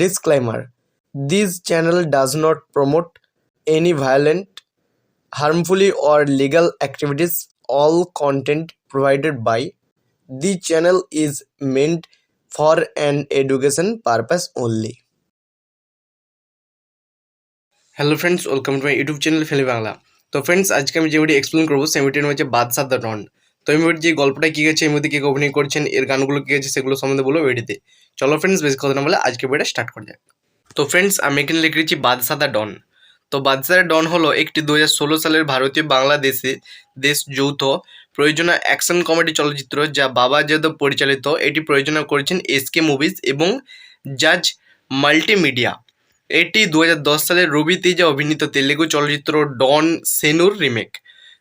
Disclaimer: This channel does not promote any violent, harmful, or illegal activities. All content provided by the channel is meant for an education purpose only. Hello friends, welcome to my YouTube channel ফেলি বাংলা। তো friends, আজকে আমি যে মুভিটি explain করবো সেই মুভিটির হচ্ছে বাদশা the ডন। তো এই মুভির যে গল্পটা কী গেছে, এই মধ্যে কে অভিনয় করছেন, এর গানগুলো কী গেছে, সেগুলো সম্বন্ধে বলবো ভিডিওতে। চলো ফ্রেন্ডস, বেশি কথা না বলে আজকে ভিডিওটা স্টার্ট করা যাক। তো ফ্রেন্ডস, আমি এখানে লিখে রেখেছি বাদশা দ্য ডন। তো বাদশা দ্য ডন হলো একটি 2016 সালের ভারতীয় বাংলাদেশে দেশ যৌথ প্রযোজনা অ্যাকশন কমেডি চলচ্চিত্র, যা বাবা যাদব পরিচালিত। এটি প্রযোজনা করেছেন এসকে মুভিজ এবং জাজ মাল্টিমিডিয়া। এটি 2010 সালের রবি তেজা অভিনীত তেলেগু চলচ্চিত্র ডন সেনুর রিমেক।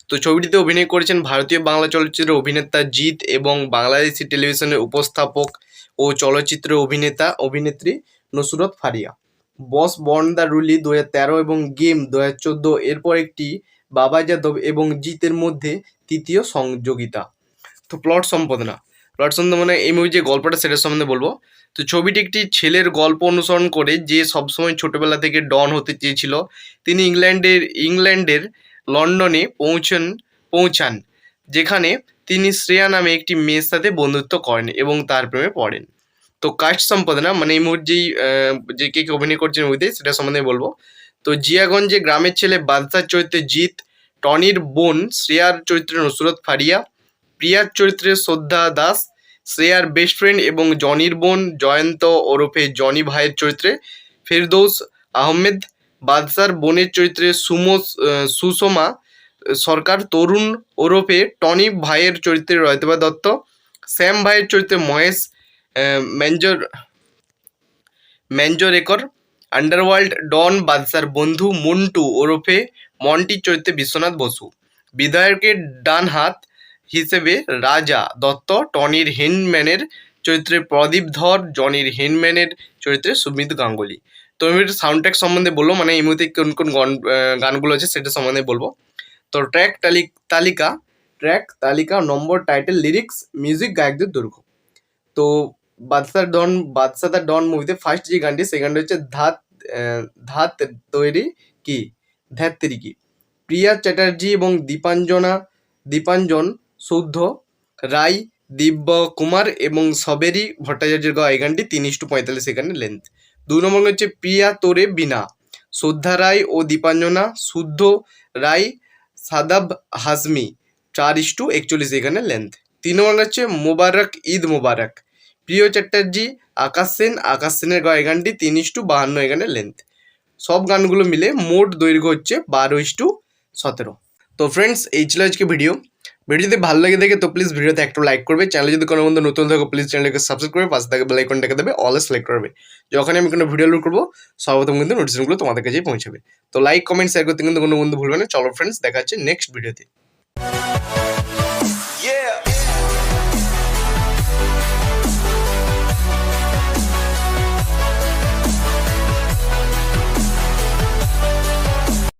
তো ছবিটিতে অভিনয় করেছেন ভারতীয় বাংলা চলচ্চিত্রের অভিনেতা জিৎ এবং বাংলাদেশি টেলিভিশনের উপস্থাপক ও চলচ্চিত্র অভিনেত্রী নুসরত ফারিয়া। বস বর্ন দ্য রুলি 2013 এবং গেম 2014 এরপর একটি বাবা যাদব এবং জিতের মধ্যে তৃতীয় সংযোগিতা। তো প্লট সম্পাদনা মানে এই মুভি যে গল্পটা সেটার সম্বন্ধে বলবো। তো ছবিটি একটি ছেলের গল্প অনুসরণ করে যে সবসময় ছোটবেলা থেকে ডন হতে চেয়েছিল। তিনি ইংল্যান্ডের লন্ডনে পৌঁছান, যেখানে তিনি শ্রেয়া নামে একটি মেয়ের সাথে বন্ধুত্ব করেন এবং তার প্রেমে পড়েন। তো কাস্ট সম্পাদনা মানে এই মুহূর্তে যে কে অভিনয় করছেন মুভিতে সেটা সম্বন্ধে বলবো। তো জিয়াগঞ্জে গ্রামের ছেলে বাদশার চরিত্রে জিৎ, টনির বোন শ্রেয়ার চরিত্রে নুসরত ফারিয়া, প্রিয়ার চরিত্রে শ্রদ্ধা দাস, শ্রেয়ার বেস্ট ফ্রেন্ড এবং জনির বোন জয়ন্ত ওরফে জনি ভাইয়ের চরিত্রে ফেরদৌস আহমেদ, বাদশার বোনের চরিত্রে সুষমা সরকার, তরুণ ওরফে টনি ভাইয়ের চরিত্রে রয়তবা দত্ত, শ্যাম ভাইয়ের চরিত্রে মহেশ ম্যাঞ্জরেকর, আন্ডারওয়ার্ল্ড ডন বাদশার বন্ধু মন্টু ওরফে মন্টির চরিত্রে বিশ্বনাথ বসু, বিধায়কের ডান হাত হিসেবে রাজা দত্ত, টনির হেনম্যানের চরিত্রে প্রদীপ ধর, জনির হেনম্যানের চরিত্রে সুমিত গাঙ্গুলি। তো আমি সাউন্ড ট্র্যাক সম্বন্ধে বলবো, মানে এই মুহূর্তে কোন কোন গানগুলো আছে সেটা সম্বন্ধে বলবো। তো ট্র্যাক তালিকা, নম্বর, টাইটেল, লিরিক্স, মিউজিক, গায়কদের দৈর্ঘ্য। তো বাদশা দ্য ডন মুভিতে ফার্স্ট যে গানটি, সেই গানটি হচ্ছে ধাত তৈরি কি, ধ্যাত তেরি কি। প্রিয়া চ্যাটার্জি এবং দীপাঞ্জন সৌদ্ধ রায়, দিব্য কুমার এবং সবেরি ভট্টাচার্যের গাওয়া এই গানটি 3:45 সেকেন্ডের লেন্থ। 2 নম্বর হচ্ছে প্রিয়া তোরে বিনা, শ্রদ্ধা রায় ও দীপাঞ্জনা, শুদ্ধ রায়, সাদাব হাজমি, 4:41 সেকেন্ডের লেন্থ। 3 নম্বর হচ্ছে মোবারক ঈদ মোবারক, প্রিয় চ্যাটার্জি, আকাশ সেনের গাওয়া এই গানটি 3:52 এখানে লেন্থ। সব গানগুলো মিলে মোট দৈর্ঘ্য হচ্ছে 12:17। তো ফ্রেন্ডস, এই ছিল আজকে ভিডিও। যদি ভালো লাগে দেখে তো প্লিজ ভিডিওতে একটু লাইক করবে। চ্যানেলে যদি কোনো বন্ধু নতুন থাকো প্লিজ চ্যানেলকে সাবস্ক্রাইব করবে, পাশে থাকা বেল আইকনটাকে দেবে অল সিলেক্ট করবে। যখন আমি কোনো ভিডিও লোড করবো সর্বপ্রথম কিন্তু নোটিফিকেশনগুলো তোমাদের কাছেই পৌঁছাবে। তো লাইক, কমেন্ট, শেয়ার করতে কিন্তু কোনো বন্ধু ভুলবে না। চলো ফ্রেন্ডস, দেখা হচ্ছে নেক্সট ভিডিওতে।